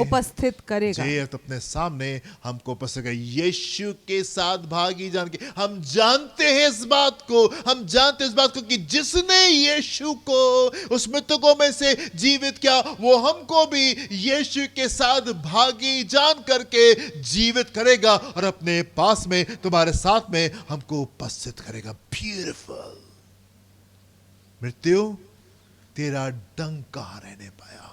उपस्थित करेगा। जे अपने सामने हमको उपस्थित करेगा। यीशु के साथ भागी जान के हम जानते हैं इस बात को, हम जानते हैं इस बात को कि जिसने यीशु को उस मृतकों में से जीवित किया, वो हमको भी यीशु के साथ भागी जान करके जीवित करेगा और अपने पास में तुम्हारे साथ में हमको उपस्थित करेगा। ब्यूटीफुल। मृत्यु तेरा डंक कहां रहने पाया?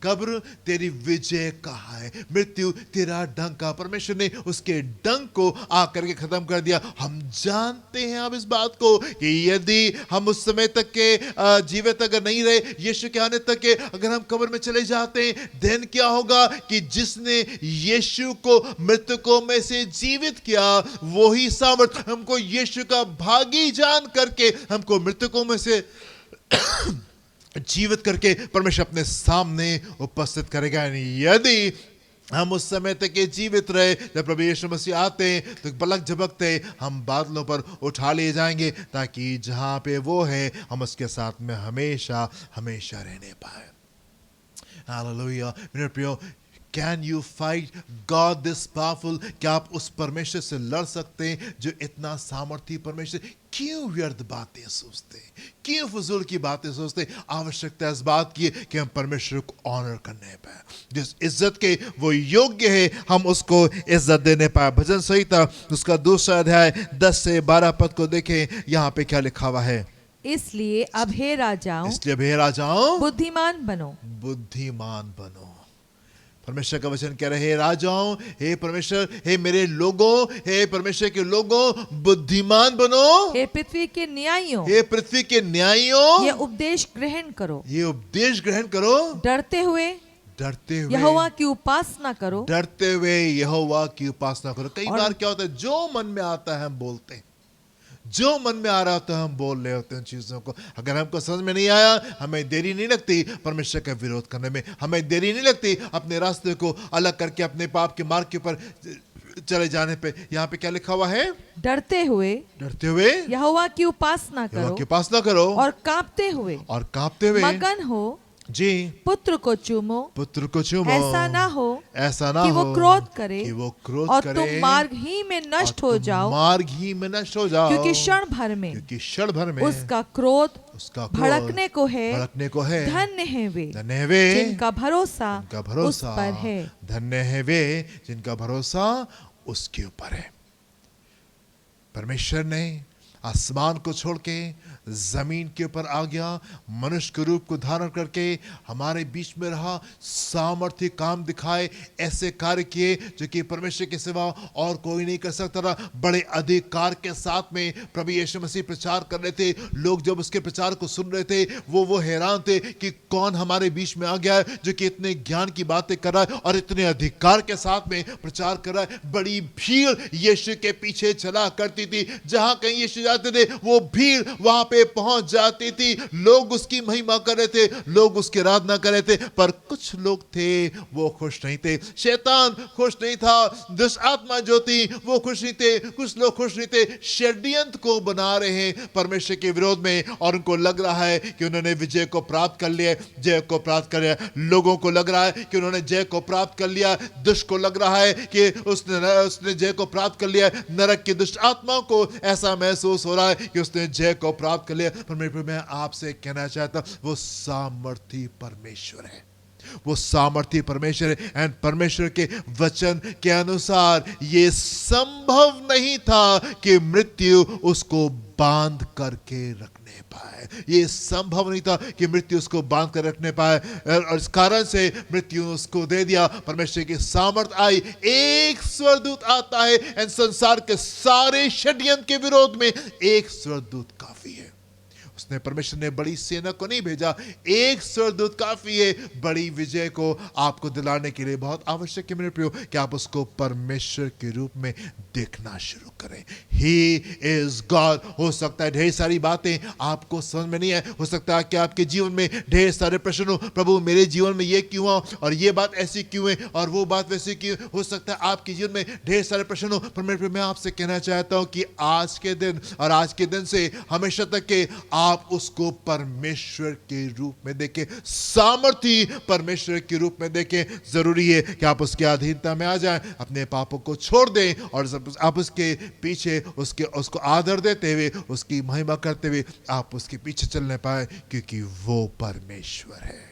कब्र तेरी विजय कहां है? मृत्यु तेरा डंक कहां? परमेश्वर ने उसके डंक को आकर के खत्म कर दिया। हम जानते हैं अब इस बात को कि यदि हम उस समय तक के जीवित अगर नहीं रहे, यीशु के आने तक के अगर हम कब्र में चले जाते हैं, देन क्या होगा कि जिसने यीशु को मृतकों में से जीवित किया, वही सामर्थ हमको यीशु का भागी जान करके हमको मृतकों में से जीवित करके परमेश्वर अपने सामने उपस्थित करेगा। यदि हम उस समय तक के जीवित रहे, जब प्रभु यीशु मसीह आते हैं तो पलक झपकते हम बादलों पर उठा लिए जाएंगे, ताकि जहां पे वो है हम उसके साथ में हमेशा हमेशा रहने पाए। हालेलुया। मेरे प्रियो, can you fight God this powerful? क्या आप उस परमेश्वर से लड़ सकते हैं जो इतना सामर्थी परमेश्वर? क्यों व्यर्थ बातें सोचते हैं? क्यों फजूल की बातें सोचते हैं? आवश्यकता इस बात की है कि हम परमेश्वर को ऑनर करने पाए, जिस इज्जत के वो योग्य है हम उसको इज्जत देने पाए। भजन संहिता उसका 2 अध्याय 10 से 12 पद को देखें। यहाँ पे क्या लिखा हुआ है? इसलिए अब हे राजाओं बुद्धिमान बनो। बुद्धिमान बनो। परमेश्वर का वचन कह रहे, हे राजाओं, हे परमेश्वर, हे मेरे लोगों, हे परमेश्वर के लोगों, बुद्धिमान बनो। हे पृथ्वी के न्यायियों, हे पृथ्वी के न्यायियों, ये उपदेश ग्रहण करो। ये उपदेश ग्रहण करो। डरते हुए यहोवा की उपासना करो। डरते हुए यहोवा की उपासना करो। कई बार क्या होता है, जो मन में आता है हम बोलते हैं, जो मन में आ रहा होता है हम बोल रहे होते हैं चीजों को। अगर हमको समझ में नहीं आया, हमें देरी नहीं लगती परमेश्वर का विरोध करने में। हमें देरी नहीं लगती अपने रास्ते को अलग करके अपने पाप के मार्ग के ऊपर चले जाने पे। यहाँ पे क्या लिखा हुआ है? डरते हुए यहोवा की उपासना करो और कांपते हुए मगन हो जी। पुत्र को चूमो। ऐसा ना हो कि वो क्रोध करे और तुम मार्ग ही में नष्ट हो जाओ। क्योंकि क्षण भर में उसका क्रोध भड़कने को है। धन्य है वे जिनका भरोसा उस पर है। धन्य है वे जिनका भरोसा उसके ऊपर है। परमेश्वर ने आसमान को छोड़ के जमीन के ऊपर आ गया, मनुष्य के रूप को धारण करके हमारे बीच में रहा, सामर्थ्य काम दिखाए, ऐसे कार्य किए जो कि परमेश्वर के सिवा और कोई नहीं कर सकता था। बड़े अधिकार के साथ में प्रभु यीशु मसीह प्रचार कर रहे थे। लोग जब उसके प्रचार को सुन रहे थे वो हैरान थे कि कौन हमारे बीच में आ गया है जो कि इतने ज्ञान की बातें कर रहा है और इतने अधिकार के साथ में प्रचार कर रहा है। बड़ी भीड़ यीशु के पीछे चला करती थी। जहां कहीं यीशु जाते थे वो भीड़ वहां पे पहुंच जाती थी। लोग उसकी महिमा कर रहे थे, लोग उसकी आराधना कर रहे थे, पर कुछ लोग थे वो खुश नहीं थे। शैतान खुश नहीं था, दुष्ट आत्मा जो थी वो खुश नहीं थे, कुछ लोग खुश नहीं थे। षड्यंत्र को बना रहे हैं परमेश्वर के विरोध में और उनको लग रहा है कि उन्होंने विजय को प्राप्त कर लिया, जय को प्राप्त कर लिया। लोगों को लग रहा है कि उन्होंने जय को प्राप्त कर लिया, दुष्ट को लग रहा है कि उसने जय को प्राप्त कर लिया। नरक की दुष्ट आत्मा को ऐसा महसूस हो रहा है कि उसने जय को प्राप्त कर लिया। पर मैं आपसे कहना चाहता हूं, वो सामर्थी परमेश्वर है, वो सामर्थी परमेश्वर है। एंड परमेश्वर के वचन के अनुसार ये संभव नहीं था कि मृत्यु उसको बांध करके रखने पाए। ये संभव नहीं था कि मृत्यु उसको बांध कर रखने पाए और इस कारण से मृत्यु उसको दे दिया। परमेश्वर की सामर्थ आई, एक स्वर्गदूत आता है एंड संसार के सारे षड्यंत्र के विरोध में एक स्वर्गदूत काफी है। उसने परमेश्वर ने बड़ी सेना को नहीं भेजा, एक स्वर्गदूत काफी है बड़ी विजय को आपको दिलाने के लिए। बहुत आवश्यक है मेरे प्रियो कि आप उसको परमेश्वर के रूप में देखना शुरू करें। He is God. हो सकता है ढेर सारी बातें आपको समझ में नहीं आए, हो सकता है कि आपके जीवन में ढेर सारे प्रश्न हो, प्रभु मेरे जीवन में ये क्यों हुआ और ये बात ऐसी क्यों है और वो बात वैसी क्यों। हो सकता है आपके जीवन में ढेर सारे प्रश्न हो, पर मेरे प्रियो मैं आपसे कहना चाहता हूं कि आज के दिन और आज के दिन से हमेशा तक के आप उसको परमेश्वर के रूप में देखें, सामर्थी परमेश्वर के रूप में देखें। जरूरी है कि आप उसके अधीनता में आ जाएं, अपने पापों को छोड़ दें और आप उसके पीछे उसको आदर देते हुए, उसकी महिमा करते हुए आप उसके पीछे चलने पाए, क्योंकि वो परमेश्वर है,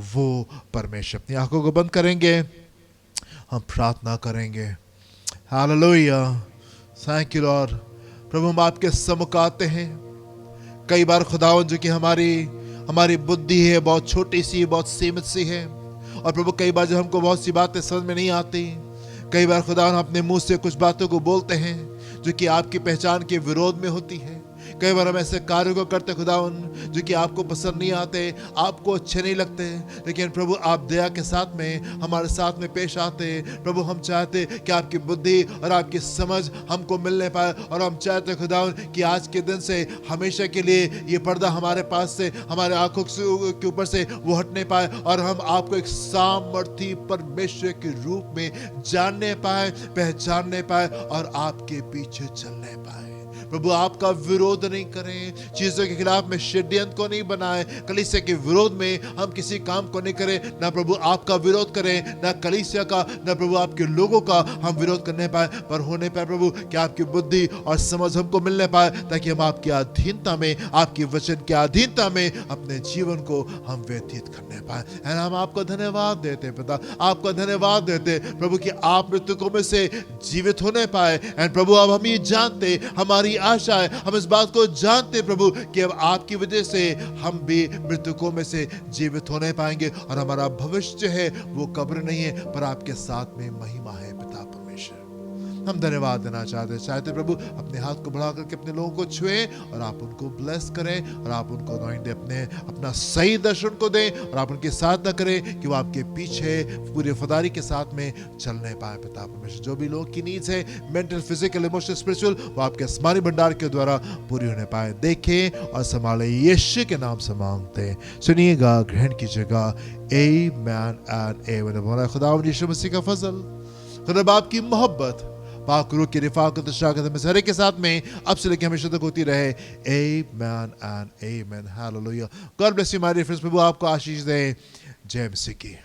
वो परमेश्वर। अपनी आंखों को बंद करेंगे, हम प्रार्थना करेंगे। Hallelujah, thank you Lord. प्रभु हम आपके सम्मुख आते हैं। कई बार खुदावन जो कि हमारी बुद्धि है बहुत छोटी सी, बहुत सीमित सी है, और प्रभु कई बार जो हमको बहुत सी बातें समझ में नहीं आती, कई बार खुदावन अपने मुंह से कुछ बातों को बोलते हैं जो कि आपकी पहचान के विरोध में होती है। कई बार हम ऐसे कार्यों को करते खुदावन जो कि आपको पसंद नहीं आते, आपको अच्छे नहीं लगते, लेकिन प्रभु आप दया के साथ में हमारे साथ में पेश आते। प्रभु हम चाहते कि आपकी बुद्धि और आपकी समझ हमको मिलने पाए, और हम चाहते खुदावन कि आज के दिन से हमेशा के लिए ये पर्दा हमारे पास से, हमारे आंखों के ऊपर से वो हटने पाए, और हम आपको एक सामर्थी परमेश्वर के रूप में जानने पाए, पहचानने पाए और आपके पीछे चलने पाए। प्रभु आपका विरोध नहीं करें, चीजों के खिलाफ में षड्यंत्र को नहीं बनाए, कलीसिया के विरोध में हम किसी काम को नहीं करें, ना प्रभु आपका विरोध करें, ना कलीसिया का, ना प्रभु आपके लोगों का हम विरोध करने पाए, पर होने पाए प्रभु कि आपकी बुद्धि और समझ हमको मिलने पाए, ताकि हम आपकी अधीनता में, आपकी वचन की अधीनता में अपने जीवन को हम व्यतीत करने पाए। एंड हम आपको धन्यवाद देते पिता, आपका धन्यवाद देते प्रभु कि आप मृतकों में से जीवित होने पाए। एंड प्रभु अब हम ये जानते, हमारी आशा है, हम इस बात को जानते प्रभु कि अब आपकी वजह से हम भी मृतकों में से जीवित होने पाएंगे, और हमारा भविष्य है वो कब्र नहीं है पर आपके साथ में महिमा है। पिता परमेश्वर हम धन्यवाद देना चाहते प्रभु, अपने हाथ को बढ़ा करके अपने लोगों को छुए और आप उनको ब्लेस करें, और आप उनको anoint दें, अपना सही दर्शन को दें, और आप उनकी साधना करें कि वो आपके पीछे पूरी वफादारी के साथ में चलने पाए। पिता परमेश्वर जो भी लोगों की नीड्स है, मेंटल, फिजिकल, इमोशनल, स्पिरिचुअल, वो आपके आसमानी भंडार के द्वारा पूरी होने पाए। देखें और संभाले, यीशु के नाम से मांगते हैं, सुनिएगा, ग्रहण कीजिएगा। आमेन एंड आमेन। खुदा यीशु मसीह का फजल, खुदा बाप की मोहब्बत, पाक रूह की रिफाकत शाकत में सारे के साथ में अब से लेकर हमेशा तक होती रहे। Amen and amen. Hallelujah. God bless you my dear friends. प्रभु आपको आशीष दे। जय मसीह की।